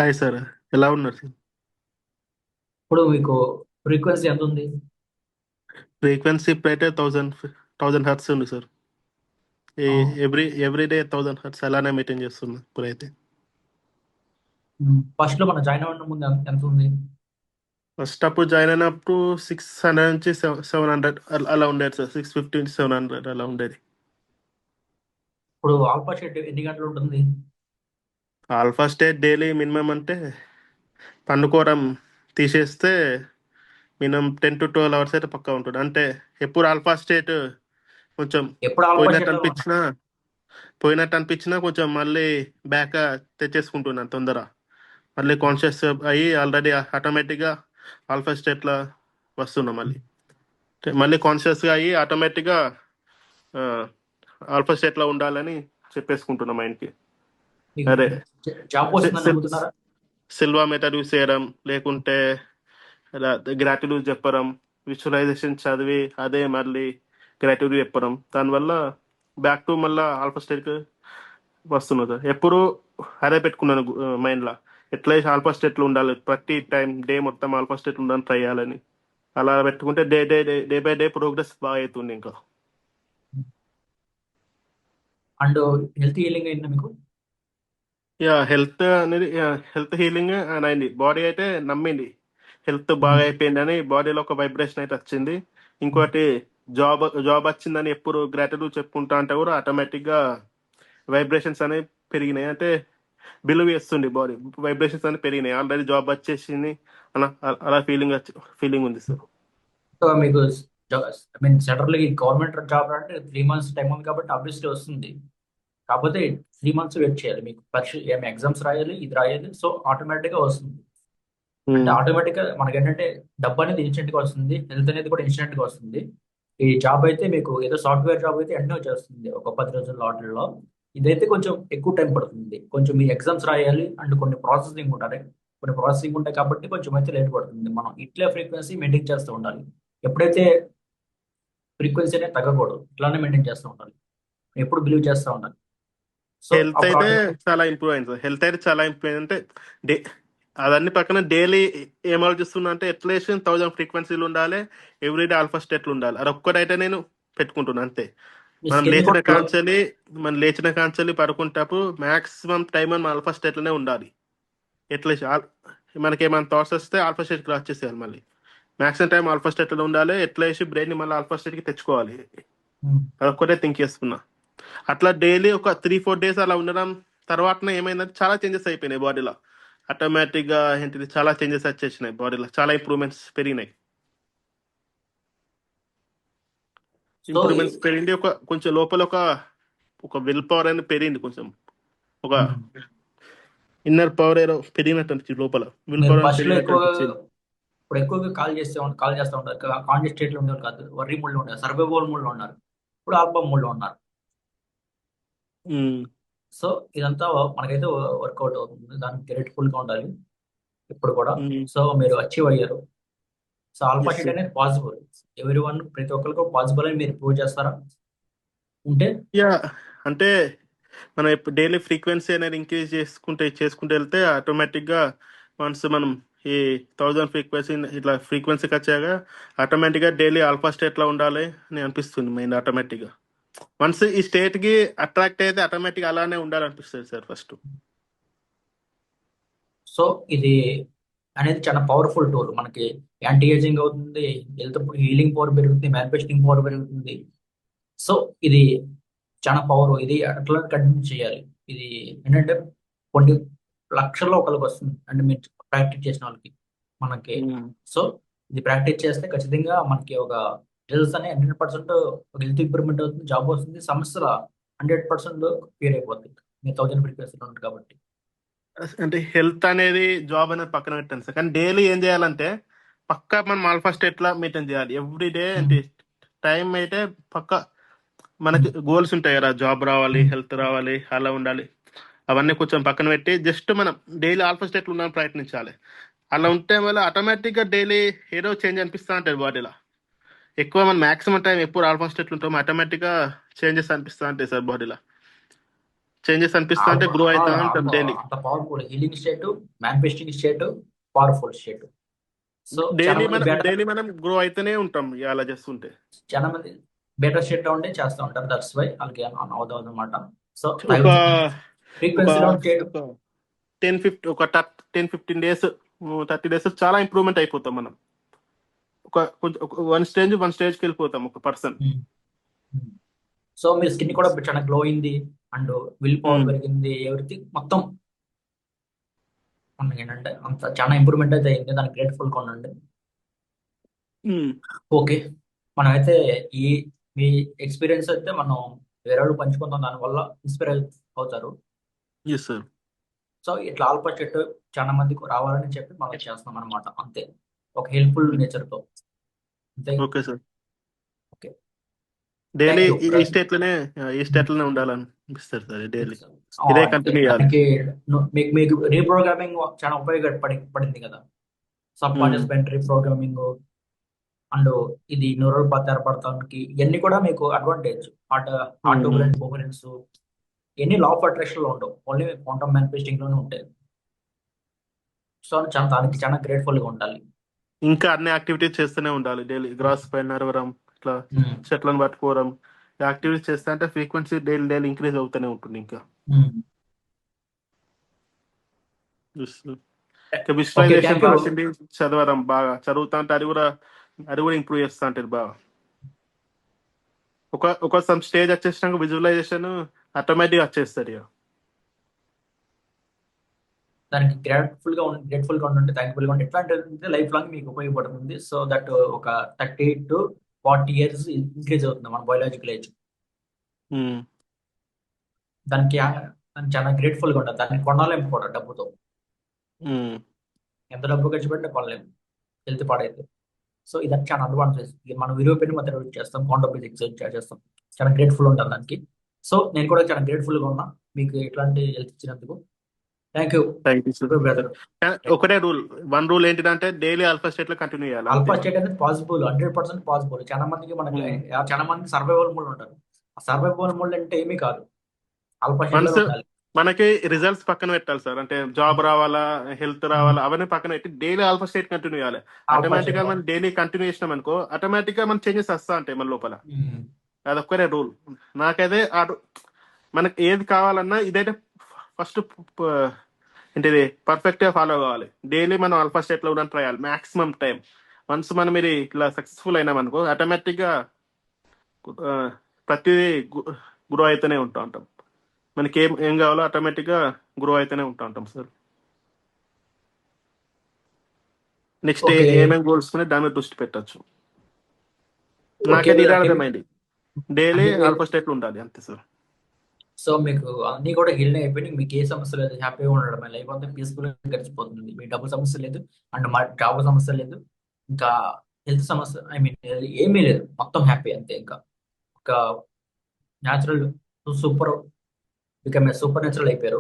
Hi sir, ఎలా ఉన్నారు sir? ఇప్పుడు మీకు ఫ్రీక్వెన్సీ ఎంత ఉంది? ఫ్రీక్వెన్సీ ఇప్పుడైతే థౌజండ్ హర్ట్స్ ఉంది సార్. ఎవ్రీ డే 1000 హర్ట్స్ అలానే మెయింటైన్ చేస్తున్నా ఇప్పుడైతే. ఫస్ట్ లో మనం జాయిన్ అవ్వడం ముందు ఎంత ఉంది? ఫస్ట్ అప్పుడు జాయిన్ అయినప్పుడు 600 నుంచి 700 అలా ఉండేది సార్. 650 నుంచి 700 అలా ఉండేది. ఇప్పుడు ఆల్ఫా షెడ్ ఎన్ని గంటలు ఉంటుంది? ఆల్ఫా స్టేట్ డైలీ మినిమం అంటే పండుకోవడం తీసేస్తే మినిమం 10 to 12 అవర్స్ అయితే పక్కా ఉంటుంది. అంటే ఎప్పుడు ఆల్ఫా స్టేట్ కొంచెం ఎప్పుడు ఆల్ఫా పోయినట్టు షెడ్ లో ఉన్నా అనిపించినా పోయినట్టు అనిపించినా కొంచెం మళ్ళీ బ్యాక్ తెచ్చేసుకుంటున్నాను తొందర. మళ్ళీ కాన్షియస్ అయ్యి ఆల్రెడీ ఆటోమేటిక్గా ఆల్ఫా స్టేట్లో వస్తున్నాం. మళ్ళీ కాన్షియస్గా అయ్యి ఆటోమేటిక్గా ఆల్ఫా స్టేట్లో ఉండాలని చెప్పేసుకుంటున్నాం మైండ్కి. మీకు అరే జాబ్ వస్తుందని నమ్ముతున్నారా? సిల్వా మెథడ్ యూస్ చేయడం, లేకుంటే గ్రాటిట్యూడ్ చెప్పడం, విజువలైజేషన్ చదివి అదే మళ్ళీ గ్రాటిట్యూడ్ చెప్పడం, దానివల్ల బ్యాక్ టు మళ్ళీ ఆల్ఫా స్టేట్కి వస్తున్నా సార్. ఎప్పుడు అదే పెట్టుకున్నాను మైండ్లో, ఎట్లా ఆల్ఫా స్టేట్లో ఉండాలి, ప్రతి టైం డే మొత్తం ఆల్ఫా స్టేట్ ఉండాలని ట్రై చేయాలని. అలా పెట్టుకుంటే day day day day by day progress బాగా అవుతుంది ఇంకా. అండ్ హెల్త్ హీలింగ్ అయిందా మీకు? యా, హెల్త్ అనేది హెల్త్ హీలింగ్ అని అయింది. బాడీ అయితే నమ్మింది హెల్త్ బాగా ఉమ్, అయిపోయింది అని. బాడీలో ఒక వైబ్రేషన్ అయితే వచ్చింది. ఉమ్. ఇంకోటి జాబ్ జాబ్ వచ్చిందని ఎప్పుడు గ్రాటిట్యూడ్ చెప్పుకుంటా అంటే కూడా ఆటోమేటిక్గా వైబ్రేషన్స్ అనేవి పెరిగినాయి. అంటే బిలీవ్ చేస్తుంది బాడీ, వైబ్రేషన్స్ అనేవి పెరిగినాయి, ఆల్రెడీ జాబ్ వచ్చేసింది అలా. అలా ఫీలింగ్ ఉంది సార్. సో మీకు I mean central government job అంటే 3 months టైం ఉంది కాబట్టి ఆబ్వియస్లీ వస్తుంది. కాకపోతే 3 months వెయిట్ చేయాలి. మీకు పరీక్ష ఏమి ఎగ్జామ్స్ రాయాలి, ఇది రాయాలి, సో ఆటోమేటిక్గా వస్తుంది. అంటే ఉమ్, ఆటోమేటిక్గా మనకి ఏంటంటే డబ్బు అనేది ఇన్స్టెంట్ గా వస్తుంది, హెల్త్ అనేది కూడా ఇన్స్టెంట్ గా వస్తుంది. ఈ జాబ్ అయితే మీకు ఏదో సాఫ్ట్వేర్ జాబ్ అయితే వెంటనే వచ్చేస్తుంది ఒక 10 రోజుల ఆర్డర్లో. ఇదైతే కొంచెం ఎక్కువ టైం పడుతుంది. కొంచెం మీ ఎగ్జామ్స్ రాయాలి అండ్ కొన్ని ప్రాసెసింగ్ ఉంటాయి కాబట్టి కొంచెం అయితే లేట్ పడుతుంది. మనం ఇట్లే ఫ్రీక్వెన్సీ మెయింటైన్ చేస్తూ ఉండాలి. ఎప్పుడైతే ఫ్రీక్వెన్సీ అనేది తగ్గకూడదు, ఇట్లానే మెయింటైన్ చేస్తూ ఉండాలి. ఎప్పుడు బిలీవ్ చేస్తూ ఉండాలి. సో హెల్త్ అప్పుడు అయితే ఆటోమేటిక్. చాలా ఇంప్రూవ్ అయింది సార్. హెల్త్ అయితే చాలా ఇంప్రూవ్ అయింది. అంటే డే అదన్నీ పక్కన డైలీ ఏం ఆలోచిస్తున్నా అంటే అట్లీస్ట్ 1000 ఫ్రీక్వెన్సీలు ఉండాలి, ఎవ్రీడే ఆల్ఫా స్టేట్లు ఉండాలి. అది ఒక్కటైతే నేను పెట్టుకుంటున్నాను అంతే. మీ మనం స్కిన్ లేచిన కూడా గ్లో. కాంచెలి మనం లేచిన కాంచెలి పడుకుంటప్పుడు మాక్సిమం టైం మనం ఆల్ఫా స్టేట్లోనే ఉండాలి. అట్లీస్ట్ మనకి ఏమైనా థాట్స్ వస్తే ఆల్ఫా స్టేట్కి వచ్చేసేయాలి. మళ్ళీ మాక్సిమం టైం ఆల్ఫా స్టేట్లో ఉండాలి. ఎట్లేసి బ్రెయిన్ మళ్ళీ ఆల్ఫా స్టేట్కి తెచ్చుకోవాలి. అదొక్కటే థింక్ చేస్తున్నా. అట్లా డైలీ ఒక 3-4 డేస్ అలా ఉండడం తర్వాతనే ఏమైందంటే చాలా చేంజెస్ అయిపోయినాయి బాడీలో. ఆటోమేటిక్గా ఏంటిది, చాలా చేంజెస్ వచ్చేసినాయి బాడీలో, చాలా ఇంప్రూవ్మెంట్స్ పెరిగినాయి. సో ఇంప్రూవ్మెంట్స్ పెరిగింది. ఒక కొంచెం లోపల ఒక ఒక విల్ పవర్ అనేది పెరిగింది కొంచెం. ఒక ఇన్నర్ పవర్ ఏదో పెరిగినట్టు అనిపించింది లోపల. విల్ మీరు పవర్ అనేది ఫస్ట్ లో పెరిగినట్టు ఎక్కువగా అనిపించింది. ఇప్పుడు ఎక్కువగా కాల్ చేస్తూ ఉంటారు. కాన్షియస్ స్టేట్ లో ఉండేవారు కాదు, వర్రీ మూడ్ లో ఉంటారు, సర్వైవల్ మూడ్ లో ఉన్నారు. ఇప్పుడు ఆల్ఫా మూడ్ లో ఉన్నారు. ఉమ్, సో ఇదంతా మనకైతే వర్కౌట్ అవుతుంది. దానికి గ్రేట్ఫుల్ గా ఉండాలి ఇప్పుడు కూడా. ఉమ్, సో మీరు అచీవ్ అయ్యారు. So alpha S sheet sir. అనేది పాసిబుల్. ప్రతి ఒక్కరికి పాసిబుల్ అని మీరు ప్రూవ్ చేస్తారా ఉంటే? యా, అంటే మనం ఇప్పుడు డైలీ ఫ్రీక్వెన్సీ అనేది ఇంక్రీజ్ చేసుకుంటూ వెళ్తే ఆటోమేటిక్గా వన్స్ మనం ఈ 1000 ఫ్రీక్వెన్సీ ఇట్లా ఫ్రీక్వెన్సీకి వచ్చాక ఆటోమేటిక్గా డైలీ ఆల్ఫా స్టేట్లో ఉండాలి అని అనిపిస్తుంది మైండ్ ఆటోమేటిక్గా. వన్స్ ఈ స్టేట్కి అట్రాక్ట్ అయితే ఆటోమేటిక్గా అలానే ఉండాలనిపిస్తుంది సార్ ఫస్ట్. సో ఇది అనేది చాలా పవర్ఫుల్ టూల్ మనకి. యాంటీ ఏజింగ్ అవుతుంది, హెల్త్ హీలింగ్ పవర్ పెరుగుతుంది, మ్యానుఫ్యాక్చరింగ్ పవర్ పెరుగుతుంది. సో ఇది చాలా పవర్. ఇది అట్లా కంటిన్యూ చేయాలి. ఇది ఏంటంటే కొన్ని లక్షల్లో ఒకరికి వస్తుంది అంటే మీరు ప్రాక్టీస్ చేసిన వాళ్ళకి, మనకి. సో ఇది ప్రాక్టీస్ చేస్తే ఖచ్చితంగా మనకి ఒక రిజల్ట్స్ అనే 100% ఒక హెల్త్ ఇంప్రూవ్మెంట్ అవుతుంది, జాబ్ వస్తుంది, సమస్యల 100% క్లియర్ అయిపోతుంది. మీరు 1000 ఫ్రీక్వెన్సీలో ఉంటుంది కాబట్టి. అంటే హెల్త్ అనేది జాబ్ అనేది పక్కన పెట్టండి సార్, కానీ డైలీ ఏం చేయాలంటే పక్కా మనం ఆల్ఫా స్టేట్లా మెయింటైన్ చేయాలి ఎవ్రీ డే. ఉమ్, అంటే టైం అయితే పక్కా మనకి ఉమ్, గోల్స్ ఉంటాయి కదా, జాబ్ రావాలి, ఉమ్. హెల్త్ రావాలి, అలా ఉండాలి. అవన్నీ కొంచెం పక్కన పెట్టి జస్ట్ మనం డైలీ ఆల్ఫా స్టేట్లో ఉండడానికి ప్రయత్నించాలి. అలా ఉంటే వల్ల ఆటోమేటిక్గా డైలీ ఏదో చేంజ్ అనిపిస్తూ ఉంటుంది బాడీలో. ఎక్కువ మనం మాక్సిమం టైం ఎప్పుడు ఆల్ఫా స్టేట్లు ఉంటామో ఆటోమేటిక్గా చేంజెస్ అనిపిస్తూ ఉంటాయి సార్ బాడీలో. చేంజెస్ అనిపిస్తా అంటే గ్రో అవుతా ఉంటాం అంత డైలీ. అంత powerful healing state, manifesting state, powerful state. So చాలా డైలీ మంది మనం బేటా డైలీ మనం గ్రో అయితేనే ఉంటాం ఇక అలా చేస్తుంటే. చాలా మంది బేటా స్టేట్ లో ఉంటే చేస్తూ ఉంటారు. దట్స్ వై వాళ్ళకి అవుతుంది అనమాట. సో ఒక ఒక ఫ్రీక్వెన్సీలో చేయడం. ఒక 10-15 డేస్ 30 డేస్ చాలా ఇంప్రూవ్మెంట్ అయిపోతాం మనం. కొంచెం వన్ స్టేజ్కి వెళ్ళిపోతాం ఒక పర్సన్. సో మీ స్కిన్ కూడా చాలా గ్లో అయింది, అండ్ విల్ పవర్ పెరిగింది, ఎవ్రీథింగ్ మొత్తం మనకి ఏంటంటే అంత చాలా ఇంప్రూవ్మెంట్ అయితే అయింది. దానికి గ్రేట్ఫుల్ గా ఉండండి. ఓకే, మనం అయితే ఈ మీ ఎక్స్పీరియన్స్ అయితే మనం వేరే వాళ్ళు పంచుకుందాం, దానివల్ల ఇన్స్పైర్ అవుతారు. Yes sir. సో ఇట్లా ఆల్ఫా చెట్టు చాలా మందికి రావాలని చెప్పి మనం చేస్తున్నాం అనమాట. అంతే, ఒక హెల్ప్ఫుల్ నేచర్ తో. అంతే. Okay sir. Okay, daily thank you. ఈ స్టేట్ లోనే ఉండాలనిపిస్తారు సార్ డైలీ. ఇదే కంటిన్యూ చేయాలి. దానికి మీకు మీకు రీప్రోగ్రామింగ్ చాలా పడింది కదా. Sub conscious mind reprogramming and ఇది న్యూరల్ పాత్ ఏర్పడటానికి ఇవన్నీ కూడా మీకు అడ్వాంటేజ్. ఆటోగ్రెంట్ కోహరెన్స్ ఎన్ని లా ఆఫ్ అట్రాక్షన్ లో ఉండవు, ఓన్లీ క్వాంటమ్ మేనిఫెస్టింగ్ లోనే ఉంటాయి. సో దానికి చాలా గ్రేట్ఫుల్ గా ఉండాలి. ఇంకా అన్ని యాక్టివిటీస్ చేస్తూనే ఉండాలి డైలీ. గ్రాస్ పైన నడవడం, ఇట్లా మ్మ్. చెట్లను పట్టుకోవడం, యాక్టివిటీస్ చేస్తే అంటే ఫ్రీక్వెన్సీ డైలీ డైలీ ఇంక్రీజ్ అవుతూనే ఉంటుంది. ఇంకా మ్మ్. Okay, visualisation thank you. రాసింది చదవడం, బాగా చదువుతా అంటే అది కూడా ఇంప్రూవ్ చేస్తా ఉంటుంది బాగా. ఒక సమ్ స్టేజ్ వచ్చేసినాక విజువలైజేషన్ ఆటోమేటిక్గా వచ్చేస్తుంది ఇక. దానికి గ్రేట్ఫుల్ గా ఉండండి, థ్యాంక్ఫుల్ గా ఉండి ఎట్లాంటి లైఫ్ లాంగ్ మీకు ఉపయోగపడుతుంది. సో దట్ ఒక 30 to 40 years ఇంక్రీజ్ అవుతుంది మన బయోలాజికల్ ఏజ్. ఉమ్, దానికి చాలా గ్రేట్ఫుల్ గా ఉండాలి. దాన్ని కొనాలేము కూడా డబ్బుతో. ఉమ్, ఎంత డబ్బు ఖర్చు పెట్టినా కొనలేము, హెల్త్ పాడైతే. సో ఇదంతా చాలా అడ్వాంటేజ్. మనం విలువ పెట్టి మధ్య చేస్తాం, కాంటాక్ట్ ఎక్సైజ్ చేస్తాం. చాలా గ్రేట్ఫుల్ ఉంటాను దానికి. సో నేను కూడా చాలా గ్రేట్ఫుల్ గా ఉన్నా మీకు ఇట్లాంటి హెల్త్ ఇచ్చినందుకు. Thank you thank you sir. Brother. ఒకటే వన్ రూల్ ఏంటిదంటే డైలీ ఆల్ఫా స్టేట్ లో కంటిన్యూ చేయాలి అంతే. ఆల్ఫా స్టేట్ అనేది పాసిబుల్, 100% పాసిబుల్. చాలా మందికి మనకి చాలా మంది సర్వైవల్ మూడ్ ఉంటారు. ఆ సర్వైవల్ మూడ్ అంటే ఏమీ కాదు, ఆల్ఫా స్టేట్ లో వన్స్ ఉండాలి. మనకి రిజల్ట్స్ పక్కన పెట్టాలి సార్. అంటే జాబ్ రావాలా, హెల్త్ రావాలా, అవన్నీ పక్కన పెట్టి డైలీ ఆల్ఫా స్టేట్ కంటిన్యూ చేయాలి. ఆల్ఫా ఆటోమేటిక్ గా స్టేట్. మనం డైలీ కంటిన్యూ చేసినాం అనుకో, ఆటోమేటిక్ గా మన చేంజెస్ వస్తా ఉంటాయి మన లోపల. అదొక్కరే రూల్. నాకైతే మనకి ఏది కావాలన్నా ఇదైతే ఫస్ట్ ఏంటిది పర్ఫెక్ట్ గా ఫాలో కావాలి. డైలీ మనం ఆల్ఫా స్టేట్ లో ఉండడం ట్రై చేయాలి మాక్సిమం టైం. వన్స్ మనం ఇది ఇట్లా సక్సెస్ఫుల్ అయినాం అనుకో, ఆటోమేటిక్ గా ప్రతిదీ గ్రో అయితేనే ఉంటాం. మనకి ఏం కావాలో ఆటోమేటిక్ గా గ్రో అయితేనే ఉంటాం సార్. Next okay. ఏమేమి గోల్స్ దాని మీద దృష్టి పెట్టచ్చు. ఓకే నాకైతే ఇది బ్రదర్. అర్థమైంది, డైలీ అంటే ఆల్ఫా స్టేట్ లో ఉండాలి అంతే సార్. సో మీకు అన్ని కూడా హీల్ అయిపోయి మీకు ఏ సమస్య లేదు, హ్యాపీగా ఉండడం, లైఫ్ అంతా పీస్ఫుల్ గా గడిచిపోతుంది. మీ డబ్బు సమస్య లేదు, అండ్ మా జాబ్ సమస్య లేదు, ఇంకా హెల్త్ సమస్య ఏమీ లేదు. మొత్తం హ్యాపీ అంతే. ఇంకా ఒక natural super become super natural అయిపోయారు.